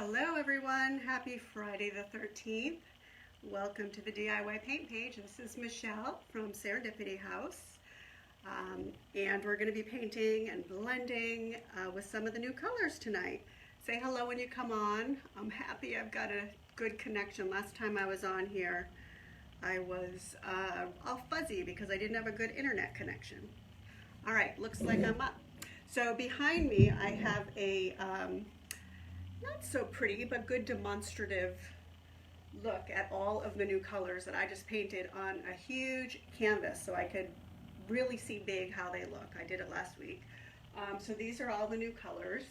Hello everyone, happy Friday the 13th. Welcome to the DIY paint page. This is Michelle from Serendipity House. And we're going to be painting and blending with some of the new colors tonight. Say hello when you come on. I'm happy I've got a good connection. Last time I was on here, I was all fuzzy because I didn't have a good internet connection. All right, looks like I'm up. So behind me I have a not so pretty but good demonstrative look at all of the new colors that I just painted on a huge canvas so I could really see big how they look. I did it last week. So these are all the new colors,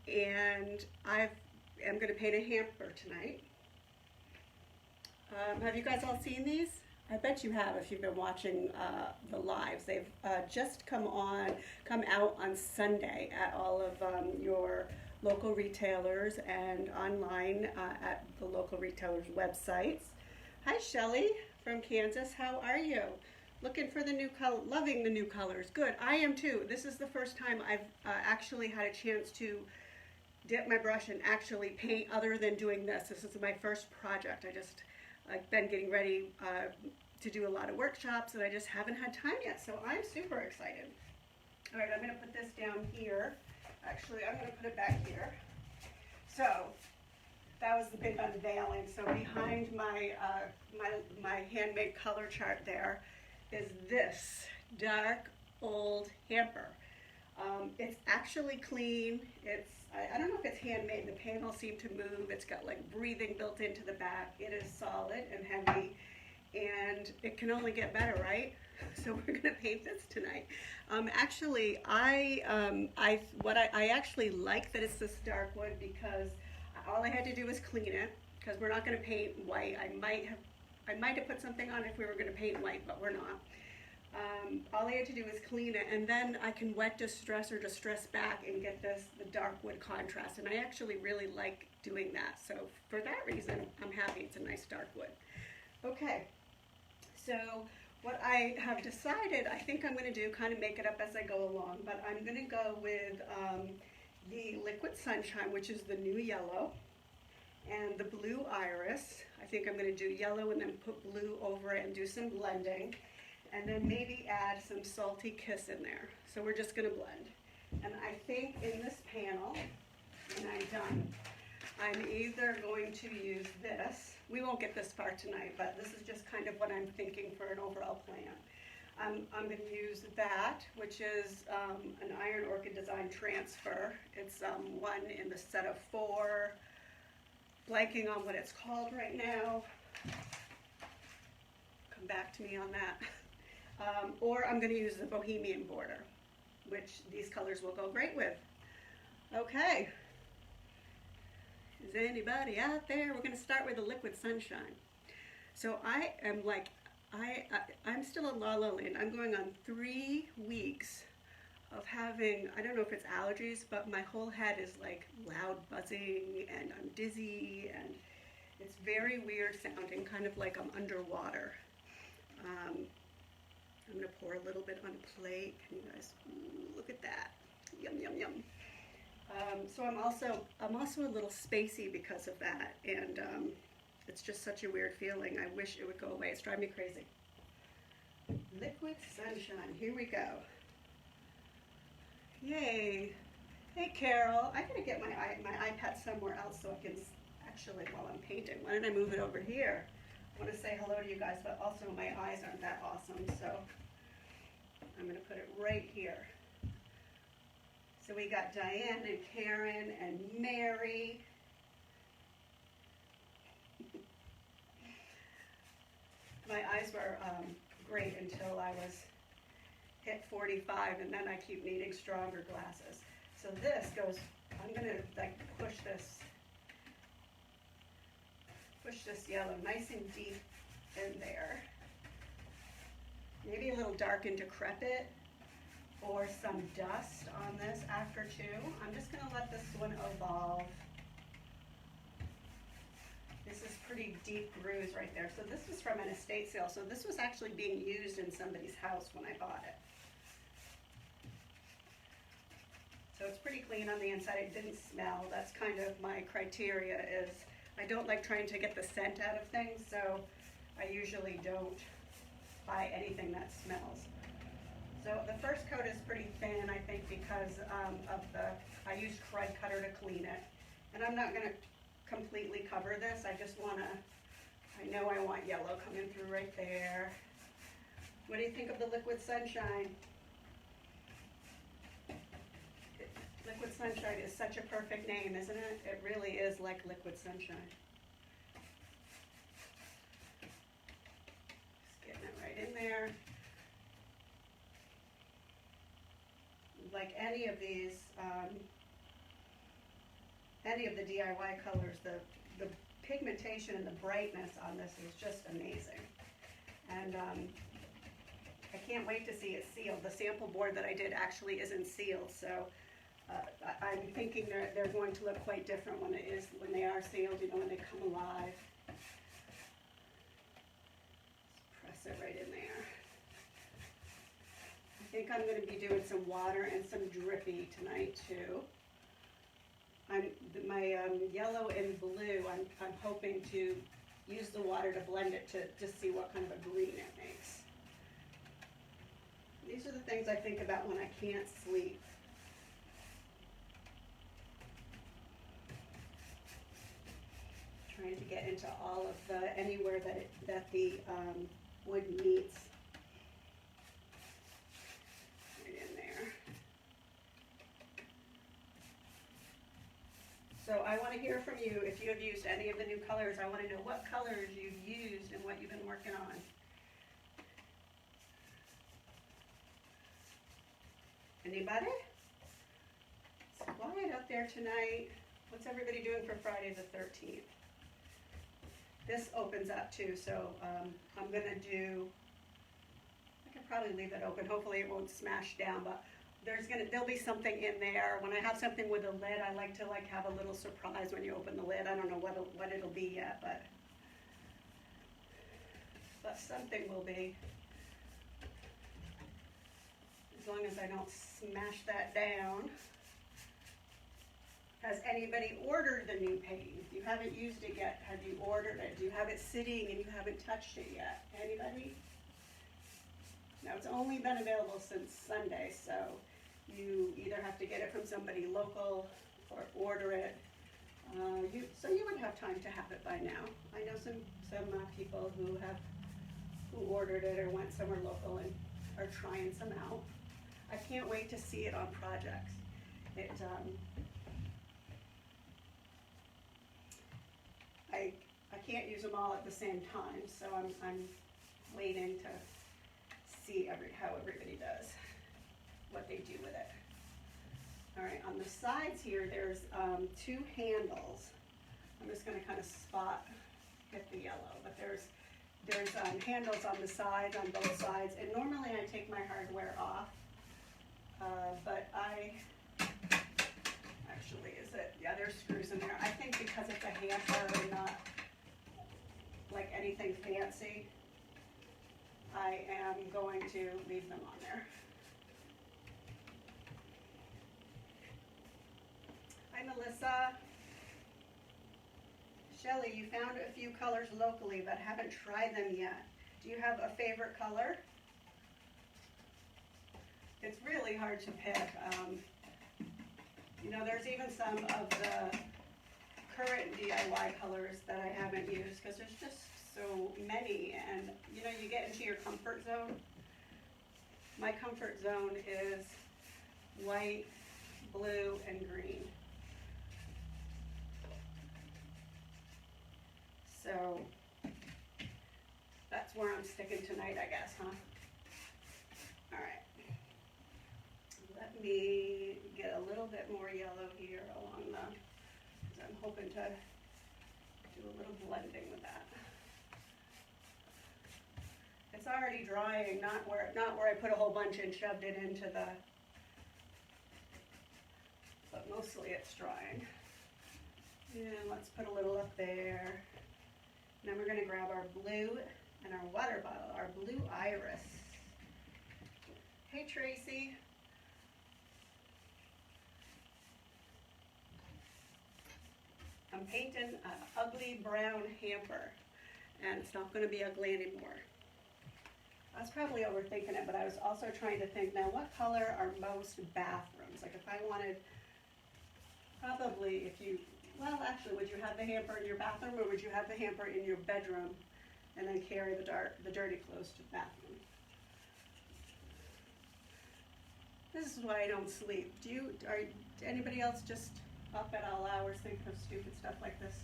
and I am going to paint a hamper tonight. Have you guys all seen these? I bet you have if you've been watching the lives. They've just come out on Sunday at all of your local retailers and online at the local retailers' websites. Hi Shelly from Kansas, how are you? Looking for the new color, loving the new colors. Good, I am too. This is the first time I've actually had a chance to dip my brush and actually paint other than doing this. This is my first project. I've been getting ready to do a lot of workshops and I just haven't had time yet, so I'm super excited. All right, I'm gonna put this down here. Actually, I'm going to put it back here. So that was the big unveiling. So behind my my handmade color chart there is this dark old hamper. It's actually clean. I don't know if it's handmade. The panels seem to move. It's got like breathing built into the back. It is solid and heavy, and it can only get better, right? So we're going to paint this tonight. Actually, I actually like that it's this dark wood because all I had to do was clean it, because we're not going to paint white. I might have put something on if we were going to paint white, but we're not. All I had to do was clean it, and then I can wet distress or distress back and get the dark wood contrast, and I actually really like doing that. So for that reason, I'm happy it's a nice dark wood. Okay, so what I have decided, I think I'm going to do, kind of make it up as I go along, but I'm going to go with the Liquid Sunshine, which is the new yellow, and the Blue Iris. I think I'm going to do yellow and then put blue over it and do some blending, and then maybe add some Salty Kiss in there. So we're just going to blend. And I think in this panel, when I'm done, I'm either going to use this. We won't get this far tonight, but this is just kind of what I'm thinking for an overall plan. I'm going to use that, which is an Iron Orchid Design Transfer. It's one in the set of 4. Blanking on what it's called right now. Come back to me on that. Or I'm going to use the Bohemian Border, which these colors will go great with. Okay. Is anybody out there? We're going to start with the Liquid Sunshine. So I am like, I'm still in La La Land. I'm going on 3 weeks of having, I don't know if it's allergies, but my whole head is like loud buzzing and I'm dizzy and it's very weird sounding, kind of like I'm underwater. I'm going to pour a little bit on a plate. Can you guys, look at that. Yum, yum, yum. So I'm also a little spacey because of that, and it's just such a weird feeling. I wish it would go away. It's driving me crazy. Liquid Sunshine. Here we go. Yay! Hey Carol, I gotta get my iPad somewhere else so I can actually, while I'm painting. Why don't I move it over here? I want to say hello to you guys, but also my eyes aren't that awesome, so I'm gonna put it right here. So we got Diane and Karen and Mary. My eyes were great until I was hit 45, and then I keep needing stronger glasses. So this goes, I'm gonna like push this yellow nice and deep in there. Maybe a little dark and decrepit, or some dust on this after too. I'm just going to let this one evolve. This is pretty deep grooves right there. So this is from an estate sale. So this was actually being used in somebody's house when I bought it. So it's pretty clean on the inside. It didn't smell. That's kind of my criteria is I don't like trying to get the scent out of things, so I usually don't buy anything that smells. So the first coat is pretty thin, I think, because I used crud cutter to clean it. And I'm not going to completely cover this. I just want to, I know I want yellow coming through right there. What do you think of the Liquid Sunshine? Liquid Sunshine is such a perfect name, isn't it? It really is like Liquid Sunshine. Just getting it right in there. Like any of these, any of the DIY colors, the pigmentation and the brightness on this is just amazing. And I can't wait to see it sealed. The sample board that I did actually isn't sealed, so I'm thinking they're going to look quite different when they are sealed, you know, when they come alive. Just press it right in there. I think I'm going to be doing some water and some drippy tonight too. My yellow and blue, I'm hoping to use the water to blend it to see what kind of a green it makes. These are the things I think about when I can't sleep. Trying to get into all of the, anywhere that the wood meets. Right in there. So I want to hear from you if you have used any of the new colors. I want to know what colors you've used and what you've been working on. Anybody? It's quiet out there tonight. What's everybody doing for Friday the 13th? This opens up too, so I'm gonna do, I can probably leave it open. Hopefully it won't smash down, but there'll be something in there. When I have something with a lid, I like to have a little surprise when you open the lid. I don't know what it'll be yet, but something will be. As long as I don't smash that down. Has anybody ordered the new paint? If you haven't used it yet, have you ordered it? Do you have it sitting and you haven't touched it yet? Anybody? Now, it's only been available since Sunday, so you either have to get it from somebody local or order it. So you would have time to have it by now. I know some people who ordered it or went somewhere local and are trying some out. I can't wait to see it on projects. I can't use them all at the same time, so I'm waiting to see how everybody does, what they do with it. All right, on the sides here, there's two handles. I'm just going to kind of hit the yellow, but there's handles on the sides, on both sides, and normally I take my hardware off, but actually, yeah, there's screws in there. I think because it's a hamper and not like anything fancy, I am going to leave them on there. Hi, Melissa. Shelly, you found a few colors locally but haven't tried them yet. Do you have a favorite color? It's really hard to pick. You know, there's even some of the current DIY colors that I haven't used because there's just so many, and you know, you get into your comfort zone. My comfort zone is white, blue, and green. So that's where I'm sticking tonight, I guess, huh? All right. Let me get a little bit more yellow here along because I'm hoping to do a little blending with that. It's already drying, not where I put a whole bunch and shoved it into but mostly it's drying. And let's put a little up there. And then we're going to grab our blue and our water bottle, our blue iris. Hey, Tracy. I'm painting an ugly brown hamper, and it's not going to be ugly anymore. I was probably overthinking it, but I was also trying to think, now what color are most bathrooms? Like if I wanted, probably if you, well actually, would you have the hamper in your bathroom, or would you have the hamper in your bedroom and then carry the dirty clothes to the bathroom? This is why I don't sleep. Anybody else just up at all hours thinking of stupid stuff like this?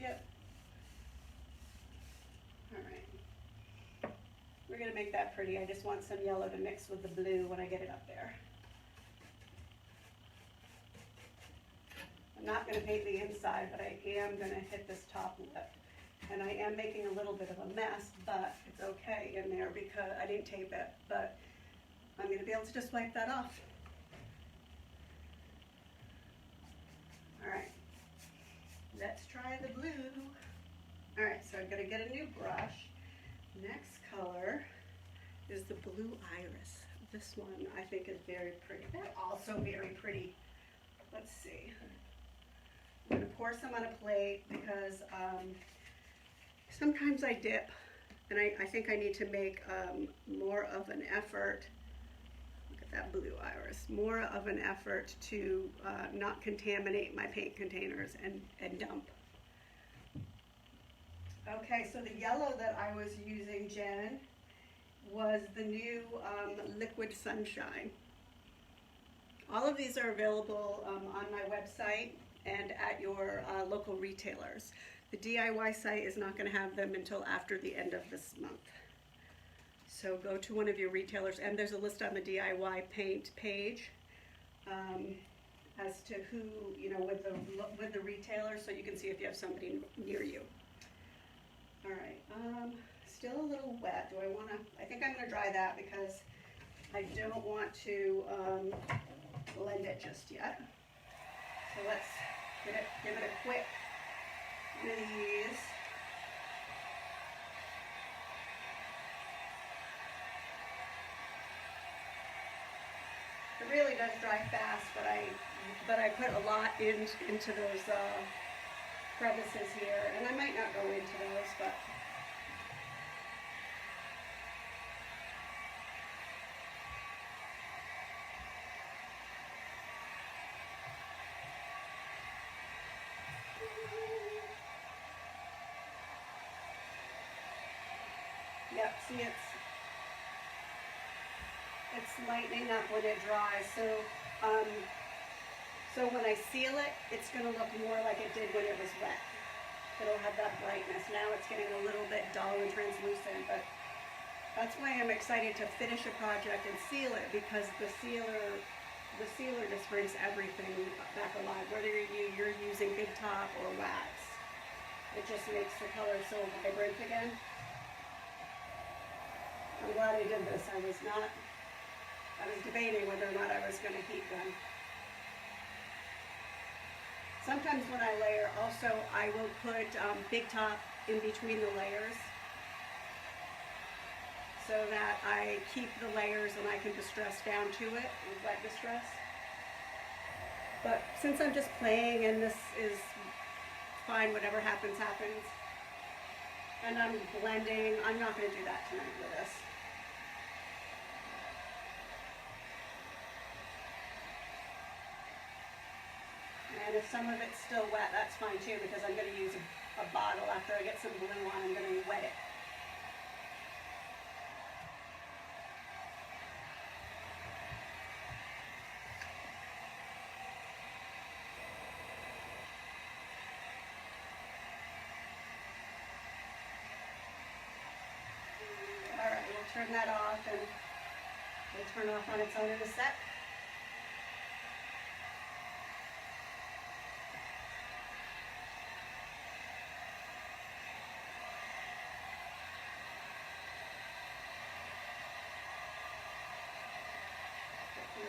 Yep. All right. We're gonna make that pretty. I just want some yellow to mix with the blue when I get it up there. I'm not gonna paint the inside, but I am gonna hit this top lip. And I am making a little bit of a mess, but it's okay in there because I didn't tape it, but I'm going to be able to just wipe that off. All right, let's try the blue. All right, so I'm going to get a new brush. Next color is the blue iris. This one I think is very pretty. They're also very pretty. Let's see. I'm going to pour some on a plate because sometimes I dip, and I think I need to make more of an effort. Look at that blue iris. More of an effort to not contaminate my paint containers and dump. Okay, so the yellow that I was using, Jen, was the new Liquid Sunshine. All of these are available on my website and at your local retailers. The DIY site is not going to have them until after the end of this month. So go to one of your retailers, and there's a list on the DIY paint page as to who, with the retailer, so you can see if you have somebody near you. All right, still a little wet. I think I'm going to dry that because I don't want to blend it just yet. So let's give it a quick release. It really does dry fast, but I put a lot into those crevices here, and I might not go into those, but yep, see it's lightening up when it dries. So when I seal it, it's going to look more like it did when it was wet. It'll have that brightness. Now it's getting a little bit dull and translucent, but that's why I'm excited to finish a project and seal it, because the sealer just brings everything back alive, whether you're using Big Top or wax. It just makes the color so vibrant again. I'm glad I did this. I was debating whether or not I was going to heat them. Sometimes when I layer, also I will put Big Top in between the layers so that I keep the layers and I can distress down to it with wet distress. But since I'm just playing and this is fine, whatever happens, happens, and I'm blending, I'm not going to do that tonight with this. And if some of it's still wet, that's fine too, because I'm going to use a bottle after I get some glue on. I'm going to wet it. All right, we'll turn that off, and we'll turn off on its own in a sec.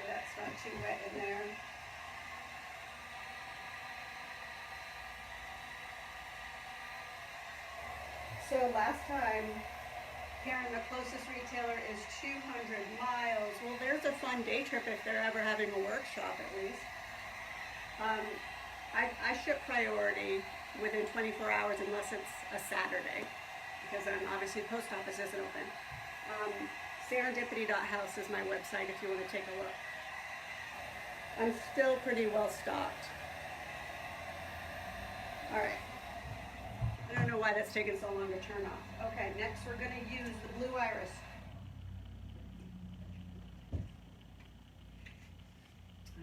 That's not too wet in there. So last time, Karen, the closest retailer is 200 miles. Well, there's a fun day trip if they're ever having a workshop at least. I ship priority within 24 hours unless it's a Saturday, because then obviously post office isn't open. Serendipity.house is my website if you want to take a look. I'm still pretty well stocked. All right. I don't know why that's taking so long to turn off. Okay, next we're going to use the blue iris.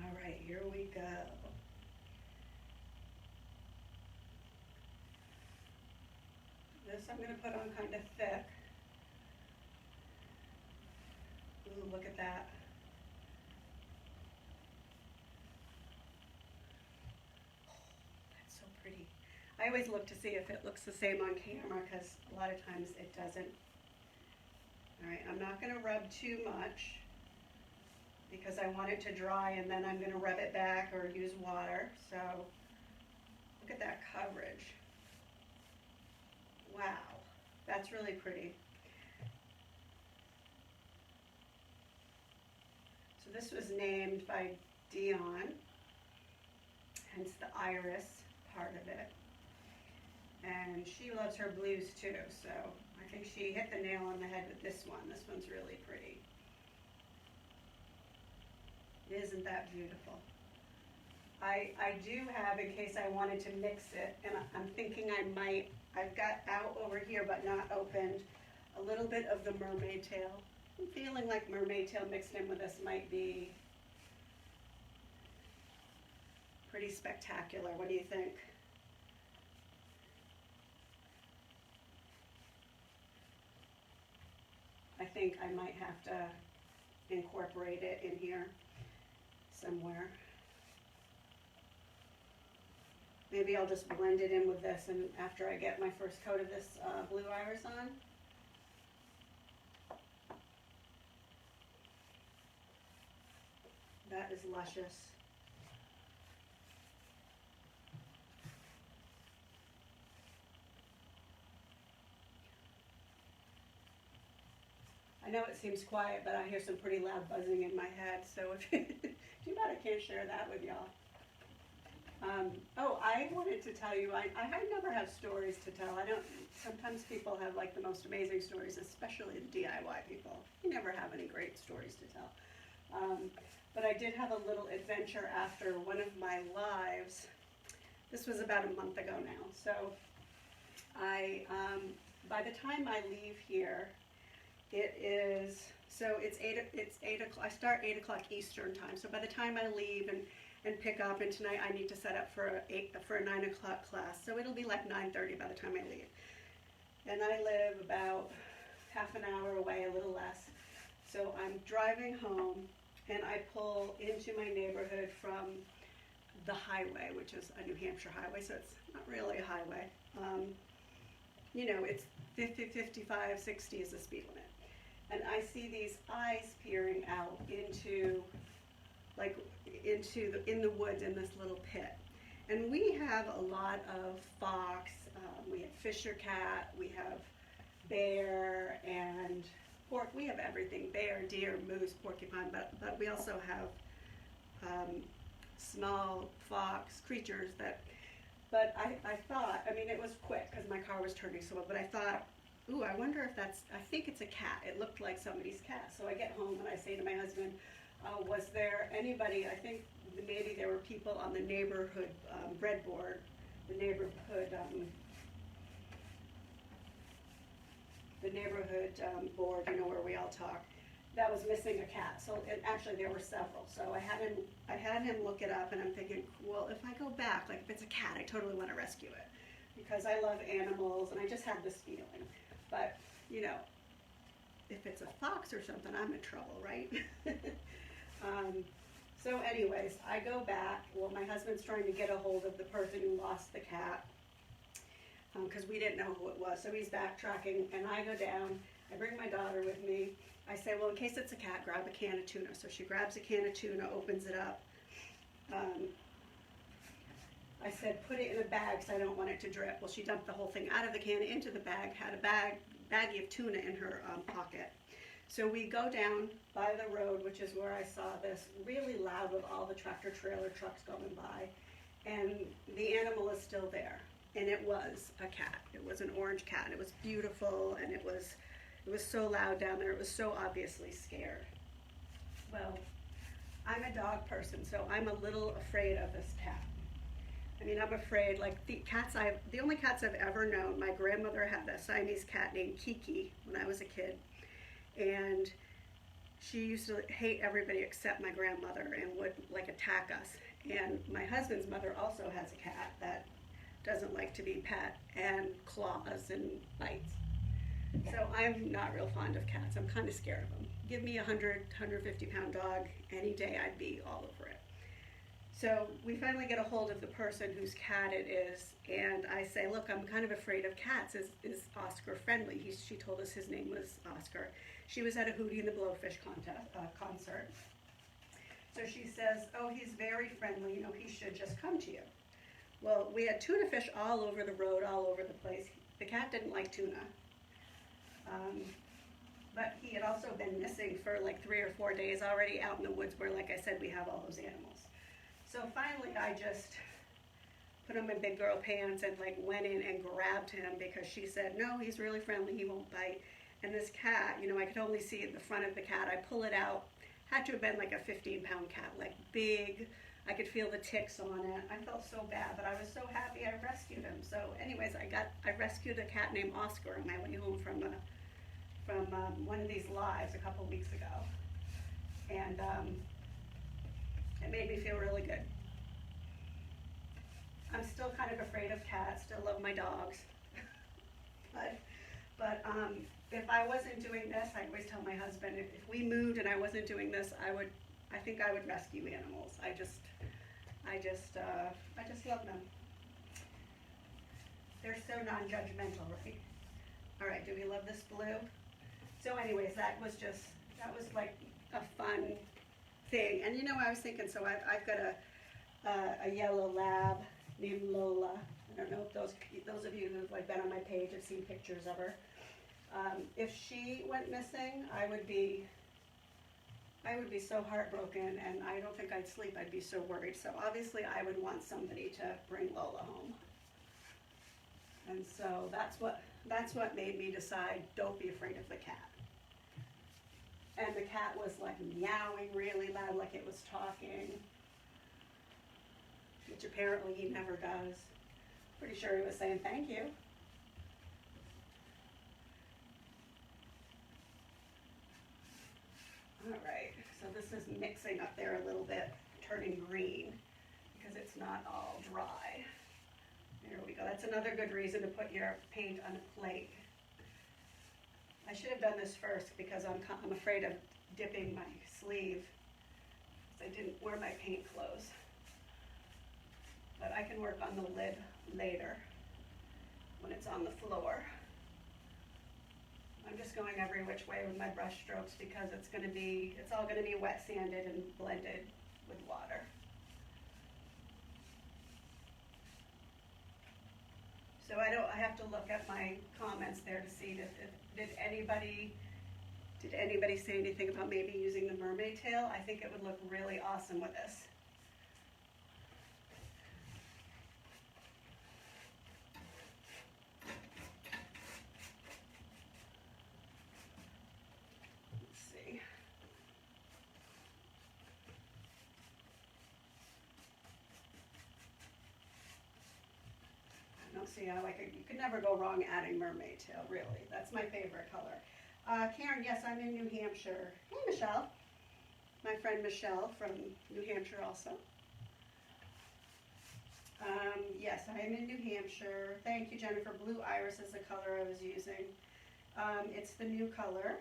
All right, here we go. This I'm going to put on kind of thick. Ooh, look at that. That's so pretty. I always look to see if it looks the same on camera because a lot of times it doesn't. All right, I'm not going to rub too much because I want it to dry, and then I'm going to rub it back or use water. So look at that coverage. Wow, that's really pretty. So this was named by Dion, hence the iris part of it. And she loves her blues too, so I think she hit the nail on the head with this one. This one's really pretty. Isn't that beautiful? I do have, in case I wanted to mix it, and I'm thinking I've got out over here but not opened, a little bit of the mermaid tail. I'm feeling like mermaid tail mixed in with this might be pretty spectacular. What do you think? I think I might have to incorporate it in here somewhere. Maybe I'll just blend it in with this, and after I get my first coat of this blue iris on. That is luscious. I know it seems quiet, but I hear some pretty loud buzzing in my head, so if too bad I can't share that with y'all. Oh, I wanted to tell you, I never have stories to tell. Sometimes people have like the most amazing stories, especially the DIY people. You never have any great stories to tell. But I did have a little adventure after one of my lives. This was about a month ago now. So by the time I leave here, it's 8 o'clock. I start 8 o'clock Eastern time. So by the time I leave and pick up, and tonight I need to set up for a 9 o'clock class. So it'll be like 9:30 by the time I leave. And I live about half an hour away, a little less. So I'm driving home, and I pull into my neighborhood from the highway, which is a New Hampshire highway, so it's not really a highway. You know, it's 50, 55, 60 is the speed limit. And I see these eyes peering out in the woods in this little pit. And we have a lot of fox, we have fisher cat, we have bear and pork. We have everything: bear, deer, moose, porcupine, but we also have small fox creatures that, but I thought, I mean, it was quick because my car was turning slow, but I thought, ooh, I wonder if I think it's a cat. It looked like somebody's cat. So I get home and I say to my husband, was there anybody, I think maybe there were people on the neighborhood breadboard, the neighborhood board, you know, where we all talk, that was missing a cat. So actually there were several. So I had him look it up, and I'm thinking, well, if I go back, like if it's a cat, I totally want to rescue it because I love animals, and I just had this feeling. But, you know, if it's a fox or something, I'm in trouble, right? So anyways, I go back. Well, my husband's trying to get a hold of the person who lost the cat because we didn't know who it was. So he's backtracking, and I go down. I bring my daughter with me. I say, well, in case it's a cat, grab a can of tuna. So she grabs a can of tuna, opens it up. I said, put it in a bag because I don't want it to drip. Well, she dumped the whole thing out of the can into the bag, had a baggie of tuna in her pocket. So we go down by the road, which is where I saw this, really loud with all the tractor trailer trucks going by. and the animal is still there. And it was a cat. It was an orange cat, and it was beautiful, and it was so loud down there. It was so obviously scared. Well, I'm a dog person, so I'm a little afraid of this cat. I mean, I'm afraid, like the only cats I've ever known, my grandmother had a Siamese cat named Kiki when I was a kid, and she used to hate everybody except my grandmother and would like attack us. And my husband's mother also has a cat that doesn't like to be pet and claws and bites. So I'm not real fond of cats. I'm kind of scared of them. Give me a 150-pound dog any day, I'd be all over it. So we finally get a hold of the person whose cat it is, and I say, look, I'm kind of afraid of cats. Is Oscar friendly? She told us his name was Oscar. She was at a Hootie and the Blowfish concert. So she says, oh, he's very friendly, you know, he should just come to you. Well, we had tuna fish all over the road, all over the place. The cat didn't like tuna. But he had also been missing for like 3 or 4 days already out in the woods where, like I said, we have all those animals. So finally I just put on my big girl pants and like went in and grabbed him because she said, no, he's really friendly, he won't bite. And this cat, you know, I could only see the front of the cat. I pull it out, had to have been like a 15-pound cat, like big. I could feel the ticks on it. I felt so bad, but I was so happy I rescued him. So anyways, I rescued a cat named Oscar on my way home from one of these lives a couple weeks ago. And it made me feel really good. I'm still kind of afraid of cats, still love my dogs. but if I wasn't doing this, I always tell my husband, if we moved and I wasn't doing this, I think I would rescue animals. I just love them. They're so non-judgmental, right? All right, do we love this blue? So anyways, that was like a fun thing. And you know, I was thinking, so I've got a yellow lab named Lola. I don't know if those of you who've like been on my page have seen pictures of her. If she went missing, I would be so heartbroken, and I don't think I'd sleep. I'd be so worried. So obviously I would want somebody to bring Lola home. And so that's what made me decide, don't be afraid of the cat. And the cat was like meowing really loud, like it was talking, which apparently he never does. Pretty sure he was saying thank you. All right, so this is mixing up there a little bit, turning green, because it's not all dry. There we go. That's another good reason to put your paint on a plate. I should have done this first because I'm afraid of dipping my sleeve. I didn't wear my paint clothes. But I can work on the lid later when it's on the floor. I'm just going every which way with my brush strokes because it's all going to be wet sanded and blended with water. So I have to look at my comments there to see did anybody say anything about maybe using the mermaid tail? I think it would look really awesome with this. Let's see. I don't see how you could never go wrong adding mermaid tail, really. That's my favorite color. Karen, yes, I'm in New Hampshire. Hey, Michelle. My friend Michelle from New Hampshire also. Yes, I am in New Hampshire. Thank you, Jennifer. Blue Iris is the color I was using. It's the new color.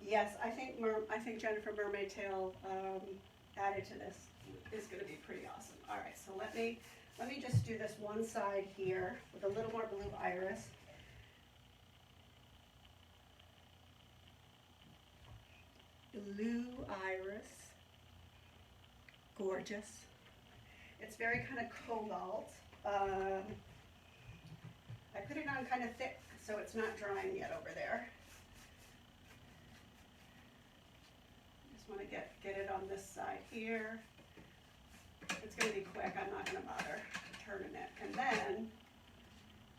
Yes, I think Jennifer Mermaid Tail added to this is going to be pretty awesome. All right, so let me just do this one side here with a little more blue iris. Blue iris, gorgeous. It's very kind of cobalt. I put it on kind of thick, so it's not drying yet over there. Just want to get it on this side here. It's going to be quick. I'm not going to bother turning it. And then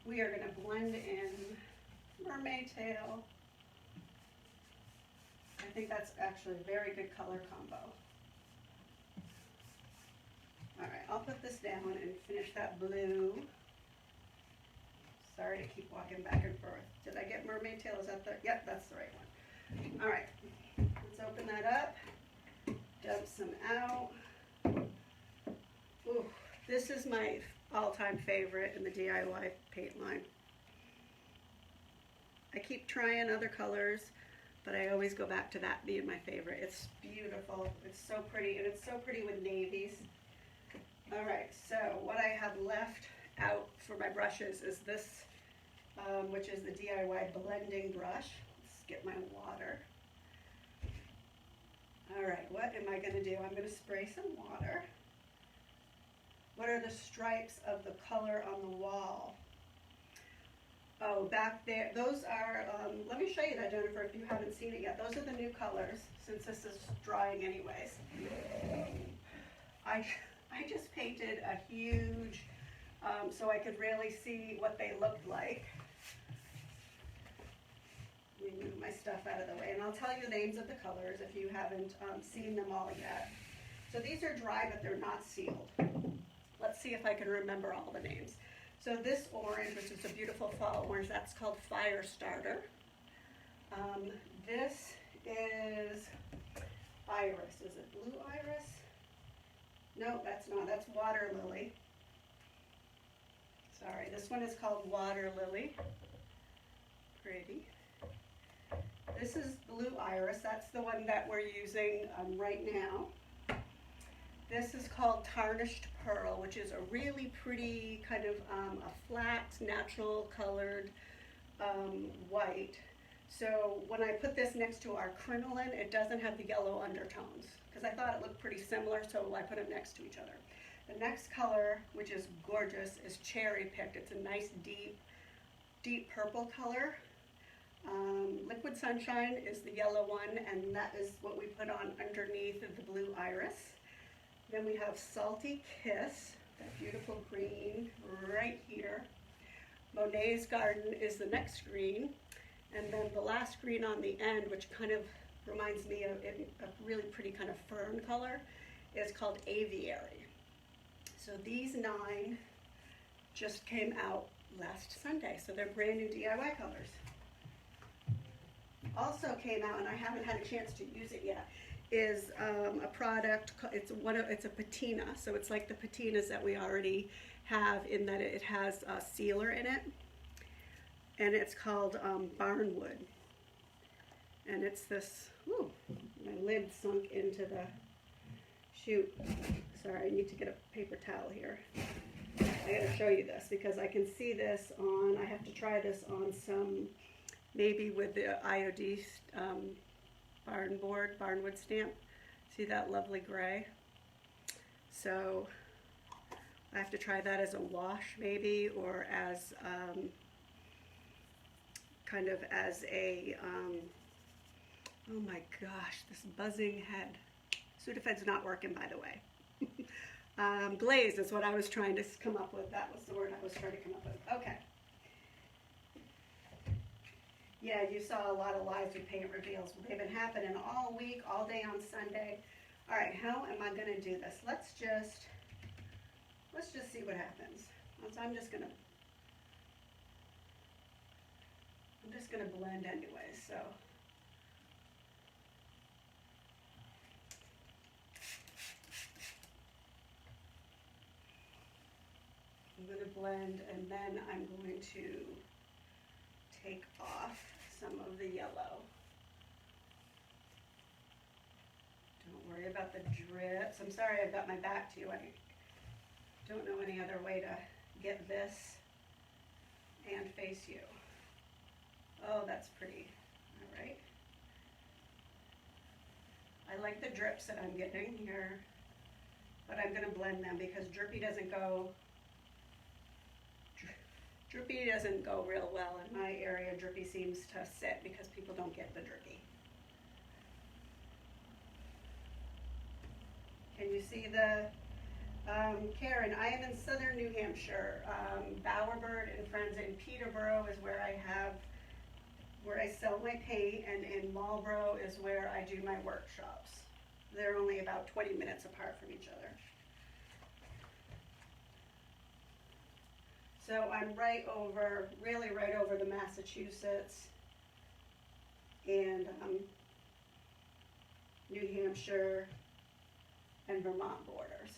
we are going to blend in mermaid tail. I think that's actually a very good color combo. All right, I'll put this down and finish that blue. Sorry to keep walking back and forth. Did I get mermaid tail? Is that the, yep, that's the right one. All right, let's open that up, dump some out. Ooh, this is my all-time favorite in the DIY paint line. I keep trying other colors, but I always go back to that being my favorite. It's beautiful, it's so pretty, and it's so pretty with navies. All right, so what I have left out for my brushes is this, which is the DIY blending brush. Let's get my water. All right, what am I gonna do? I'm gonna spray some water. What are the stripes of the color on the wall? Oh, back there, those are, let me show you that, Jennifer, if you haven't seen it yet. Those are the new colors, since this is drying anyways. I just painted a huge, so I could really see what they looked like. Let me move my stuff out of the way, and I'll tell you the names of the colors if you haven't seen them all yet. So these are dry, but they're not sealed. Let's see if I can remember all the names. So this orange, which is a beautiful fall orange, that's called Firestarter. This is iris. Is it blue iris? No, that's not. That's water lily. Sorry, this one is called water lily. Pretty. This is blue iris. That's the one that we're using right now. This is called tarnished pearl, which is a really pretty kind of a flat, natural colored white. So when I put this next to our crinoline, it doesn't have the yellow undertones, because I thought it looked pretty similar, so I put them next to each other. The next color, which is gorgeous, is cherry picked. It's a nice deep purple color. Liquid Sunshine is the yellow one, and that is what we put on underneath of the blue iris. Then we have Salty Kiss, that beautiful green right here. Monet's Garden is the next green. And then the last green on the end, which kind of reminds me of a really pretty kind of fern color, is called Aviary. So these 9 just came out last Sunday, so they're brand new DIY colors. Also came out, and I haven't had a chance to use it yet, is a product, it's a patina, so it's like the patinas that we already have, in that it has a sealer in it, and it's called Barnwood, and it's this, ooh, my lid sunk into the, shoot, sorry, I need to get a paper towel here. I gotta show you this, because I can see this on, I have to try this on some, maybe with the IOD barnwood stamp. See that lovely gray? So I have to try that as a wash maybe, or as kind of as a, oh my gosh, this buzzing head. Sudafed's not working, by the way. Glaze is what I was trying to come up with. That was the word I was trying to come up with. Okay. Yeah, you saw a lot of lives with paint reveals. They've been happening all week, all day on Sunday. All right, how am I going to do this? Let's just see what happens. So I'm just gonna blend anyway. So I'm going to blend, and then I'm going to take off some of the yellow. Don't worry about the drips. I'm sorry I've got my back to you. I don't know any other way to get this and face you. Oh, that's pretty. All right. I like the drips that I'm getting here, but I'm going to blend them because drippy doesn't go real well in my area. Drippy seems to sit because people don't get the drippy. see the Karen, I am in southern New Hampshire. Bowerbird and Friends in Peterborough is where I sell my paint, and in Marlborough is where I do my workshops. They're only about 20 minutes apart from each other. So I'm really right over the Massachusetts and New Hampshire and Vermont borders.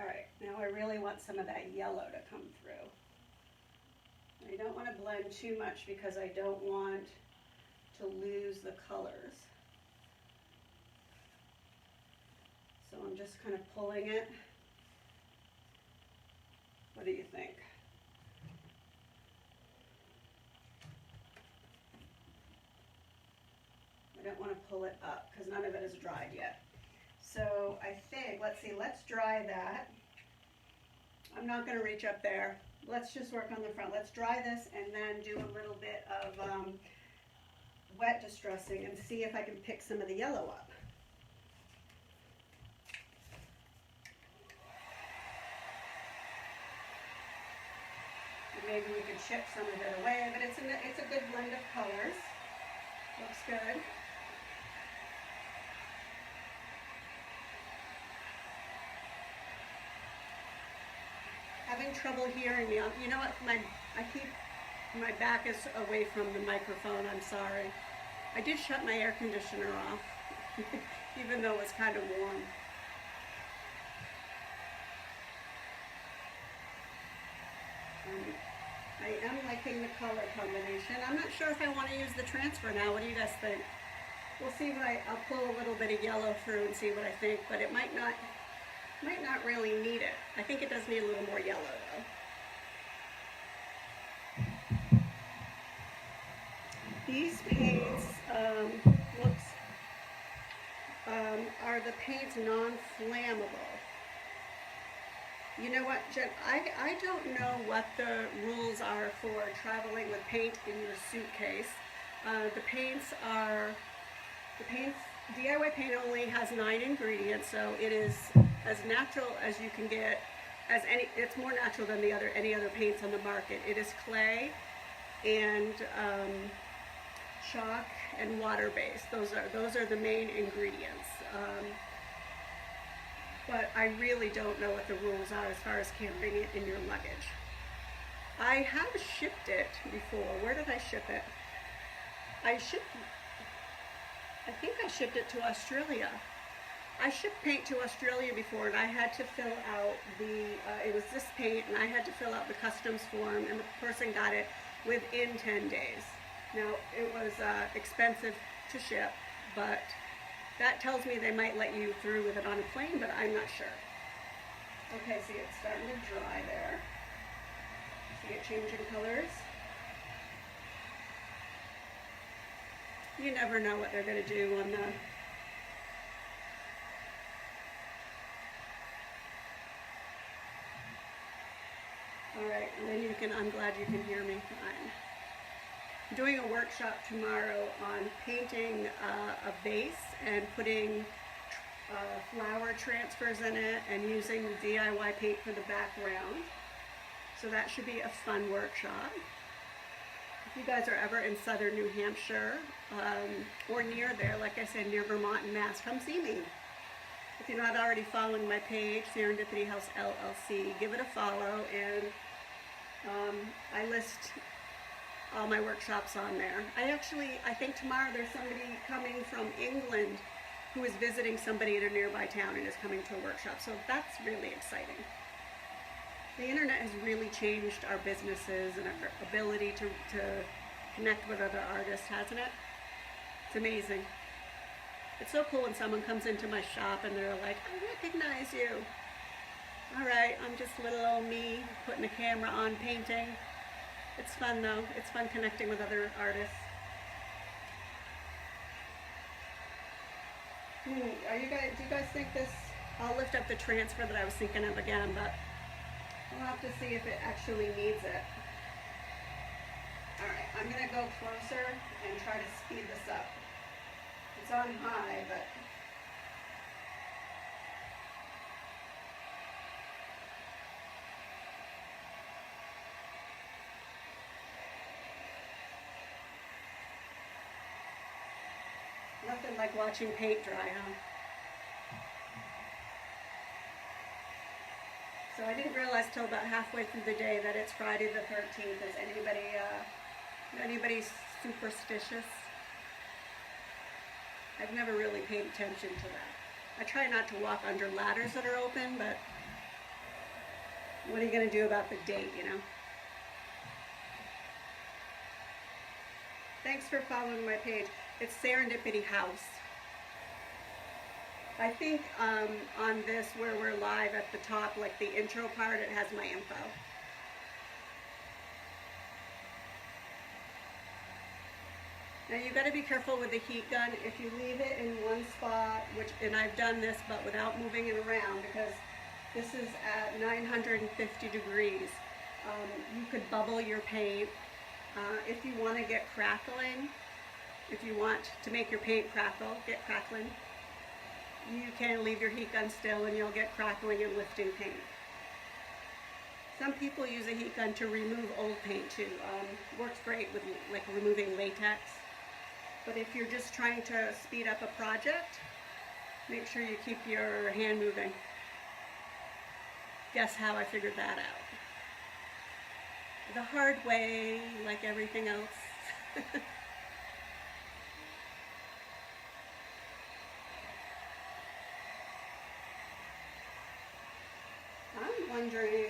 All right, now I really want some of that yellow to come through. I don't want to blend too much because I don't want to lose the colors. So I'm just kind of pulling it. What do you think? I don't want to pull it up because none of it is dried yet. So I think, let's dry that. I'm not going to reach up there. Let's just work on the front. Let's dry this and then do a little bit of wet distressing and see if I can pick some of the yellow up. Maybe we could chip some of it away, but it's a good blend of colors. Looks good. Having trouble hearing me. You know what? My back is away from the microphone. I'm sorry. I did shut my air conditioner off, even though it's kind of warm. I am liking the color combination. I'm not sure if I want to use the transfer now. What do you guys think? We'll see what I'll pull a little bit of yellow through and see what I think, but it might not really need it. I think it does need a little more yellow though. These paints are the paints non-flammable. You know what, Jen, I don't know what the rules are for traveling with paint in your suitcase. DIY paint only has 9 ingredients, so it is as natural as you can get. It's more natural than any other paints on the market. It is clay and chalk and water based. Those are the main ingredients. But I really don't know what the rules are as far as carrying it in your luggage. I have shipped it before. Where did I ship it? I think I shipped it to Australia. I shipped paint to Australia before, and I had to fill out it was this paint, and I had to fill out the customs form, and the person got it within 10 days. Now, it was expensive to ship, but that tells me they might let you through with it on a plane, but I'm not sure. Okay, see, it's starting to dry there. See it changing colors? You never know what they're going to do on the... Alright, and then I'm glad you can hear me fine. I'm doing a workshop tomorrow on painting a base and putting flower transfers in it and using the DIY paint for the background. So that should be a fun workshop. If you guys are ever in southern New Hampshire or near there, like I said, near Vermont and Mass, come see me. If you're not already following my page, Serendipity House LLC, give it a follow, and I list all my workshops on there. I think tomorrow there's somebody coming from England who is visiting somebody in a nearby town and is coming to a workshop, so that's really exciting. The internet has really changed our businesses and our ability to connect with other artists, hasn't it? It's amazing. It's so cool when someone comes into my shop and they're like, I recognize you. All right, I'm just little old me putting a camera on painting. It's fun though. It's fun connecting with other artists. Do you guys think this? I'll lift up the transfer that I was thinking of again, but we'll have to see if it actually needs it. All right, I'm gonna go closer and try to speed this up. It's on high, but nothing like watching paint dry, huh? So I didn't realize till about halfway through the day that it's Friday the 13th. Is anybody superstitious? I've never really paid attention to that. I try not to walk under ladders that are open, but what are you going to do about the date, you know? Thanks for following my page. It's Serendipity House. I think on this, where we're live at the top, like the intro part, it has my info. Now you got to be careful with the heat gun. If you leave it in one spot, and I've done this but without moving it around because this is at 950 degrees, you could bubble your paint. If you want to get crackling, if you want to make your paint get crackling, you can leave your heat gun still and you'll get crackling and lifting paint. Some people use a heat gun to remove old paint too. Works great with like removing latex. But if you're just trying to speed up a project, make sure you keep your hand moving. Guess how I figured that out? The hard way, like everything else. I'm wondering,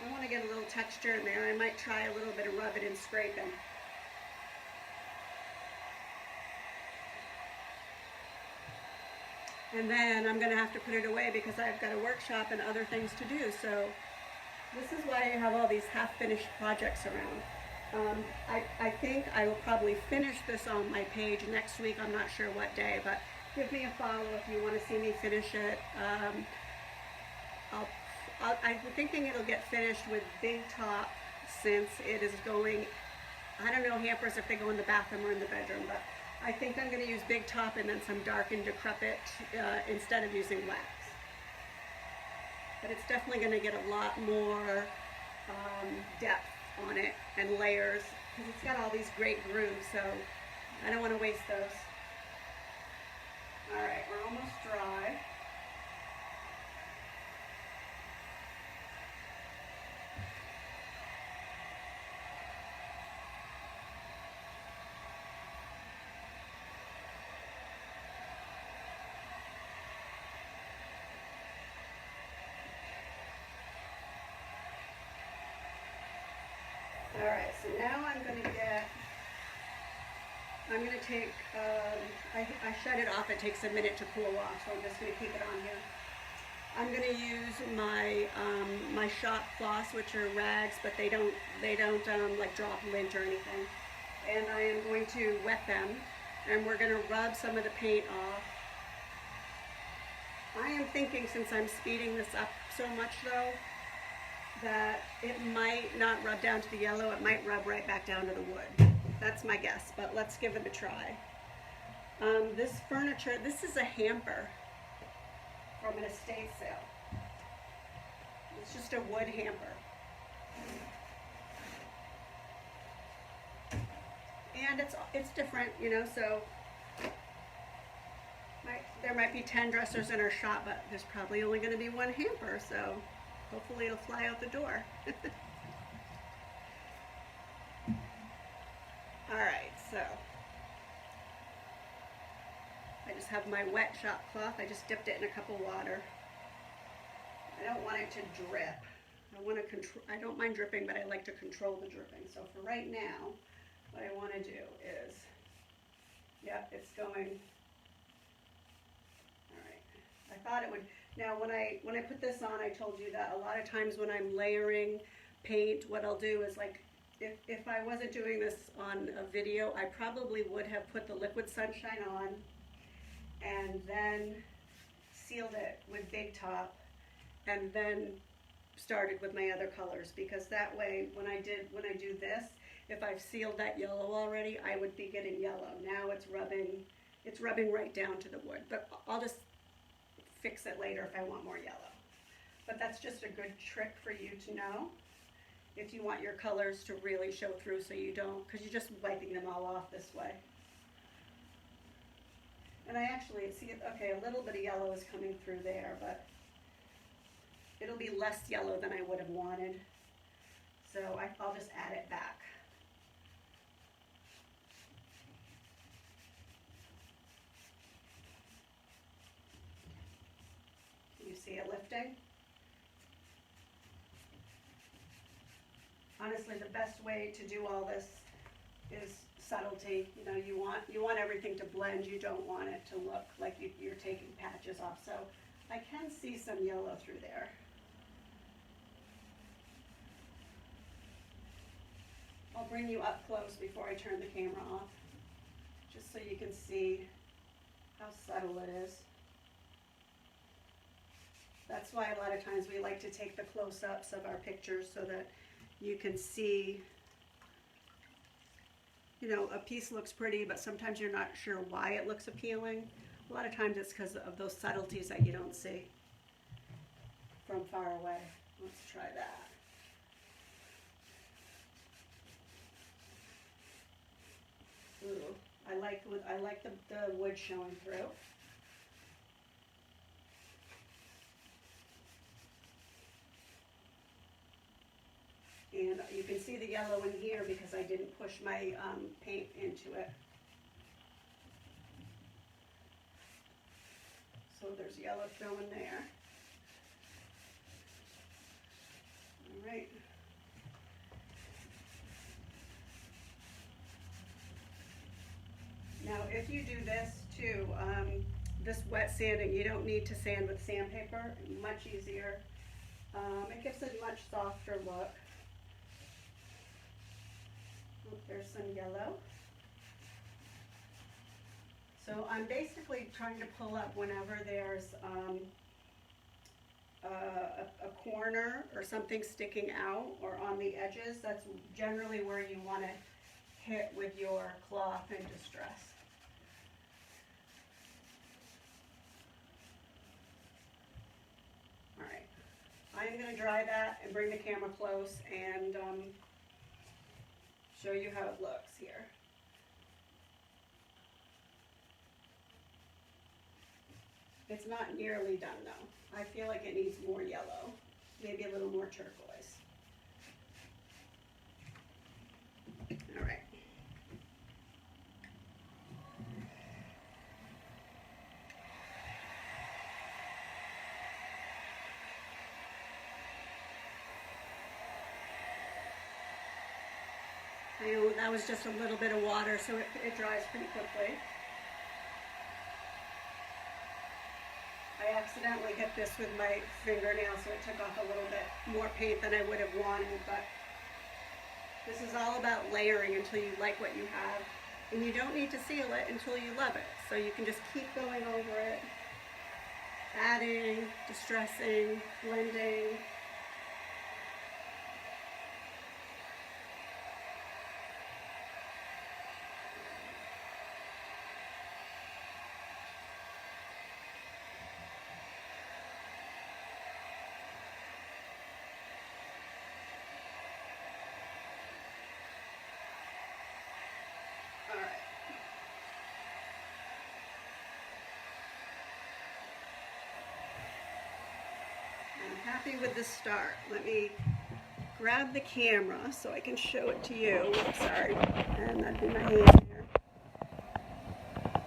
I want to get a little texture in there. I might try a little bit of rubbing and scraping. And then I'm going to have to put it away because I've got a workshop and other things to do. So this is why I have all these half-finished projects around. I think I will probably finish this on my page next week. I'm not sure what day, but give me a follow if you want to see me finish it. I'm thinking it'll get finished with Big Top since it is going, I don't know hampers if they go in the bathroom or in the bedroom, but I think I'm going to use Big Top and then some Dark and Decrepit instead of using wax. But it's definitely going to get a lot more depth on it and layers because it's got all these great grooves, so I don't want to waste those. Alright, we're almost dry. Alright, so now I'm going to take, I shut it off, it takes a minute to cool off, so I'm just going to keep it on here. I'm going to use my my shop floss, which are rags, but they don't like drop lint or anything. And I am going to wet them, and we're going to rub some of the paint off. I am thinking, since I'm speeding this up so much though, that it might not rub down to the yellow, it might rub right back down to the wood. That's my guess, but let's give it a try. This furniture, this is a hamper from an estate sale. It's just a wood hamper. And it's different, you know, so there might be 10 dressers in our shop, but there's probably only going to be one hamper, so hopefully it'll fly out the door. Alright, so I just have my wet shop cloth. I just dipped it in a cup of water. I don't want it to drip. I don't mind dripping, but I like to control the dripping. So for right now, what I want to do is, yep, it's going. Alright, I thought it would. Now when I put this on, I told you that a lot of times when I'm layering paint, what I'll do is, like, if I wasn't doing this on a video, I probably would have put the Liquid Sunshine on and then sealed it with Big Top and then started with my other colors, because that way when I do this, if I've sealed that yellow already, I would be getting yellow. Now it's rubbing It's rubbing right down to the wood, but I'll just fix it later if I want more yellow. But that's just a good trick for you to know if you want your colors to really show through, so you don't, because you're just wiping them all off this way. And I actually see it, okay, a little bit of yellow is coming through there, but it'll be less yellow than I would have wanted. So I'll just add it back. Can you see it lifting? Honestly, the best way to do all this is subtlety. You know, you want everything to blend. You don't want it to look like you're taking patches off. So I can see some yellow through there. I'll bring you up close before I turn the camera off, just so you can see how subtle it is. That's why a lot of times we like to take the close-ups of our pictures so that you can see, you know, a piece looks pretty, but sometimes you're not sure why it looks appealing. A lot of times it's because of those subtleties that you don't see from far away. Let's try that. Ooh, I like the wood showing through. And you can see the yellow in here because I didn't push my paint into it. So there's yellow showing there. All right. Now, if you do this too, this wet sanding, you don't need to sand with sandpaper. Much easier. It gives a much softer look. Oh, there's some yellow. So I'm basically trying to pull up whenever there's a corner or something sticking out or on the edges. That's generally where you want to hit with your cloth in distress. All right, I'm going to dry that and bring the camera close and show you how it looks here. It's not nearly done though. I feel like it needs more yellow, maybe a little more turquoise. All right. That was just a little bit of water, so it dries pretty quickly. I accidentally hit this with my fingernail, so it took off a little bit more paint than I would have wanted, but this is all about layering until you like what you have, and you don't need to seal it until you love it. So you can just keep going over it, adding, distressing, blending. I'm happy with the start. Let me grab the camera so I can show it to you. Oops, sorry, and that'd be my hand here.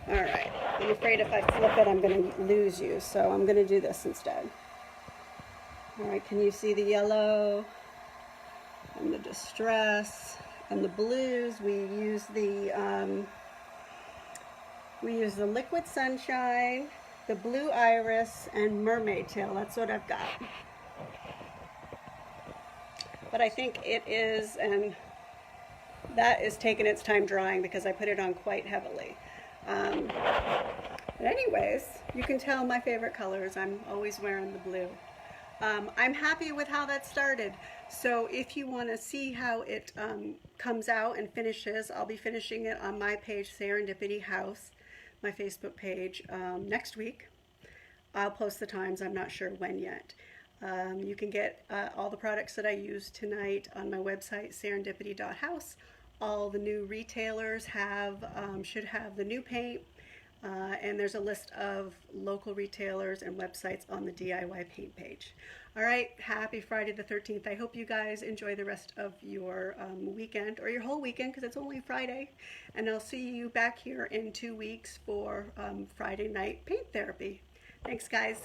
All right, I'm afraid if I flip it, I'm going to lose you, so I'm going to do this instead. All right, can you see the yellow and the distress and the blues? We use the liquid sunshine, the blue iris, and mermaid tail. That's what I've got. But I think it is, and that is taking its time drying because I put it on quite heavily. But anyways, you can tell my favorite colors. I'm always wearing the blue. I'm happy with how that started. So if you want to see how it comes out and finishes, I'll be finishing it on my page, Serendipity House. my Facebook page next week. I'll post the times, I'm not sure when yet. You can get all the products that I used tonight on my website, serendipity.house. All the new retailers should have the new paint, and there's a list of local retailers and websites on the DIY paint page. All right, happy Friday the 13th. I hope you guys enjoy the rest of your weekend, or your whole weekend, because it's only Friday. And I'll see you back here in 2 weeks for Friday night paint therapy. Thanks, guys.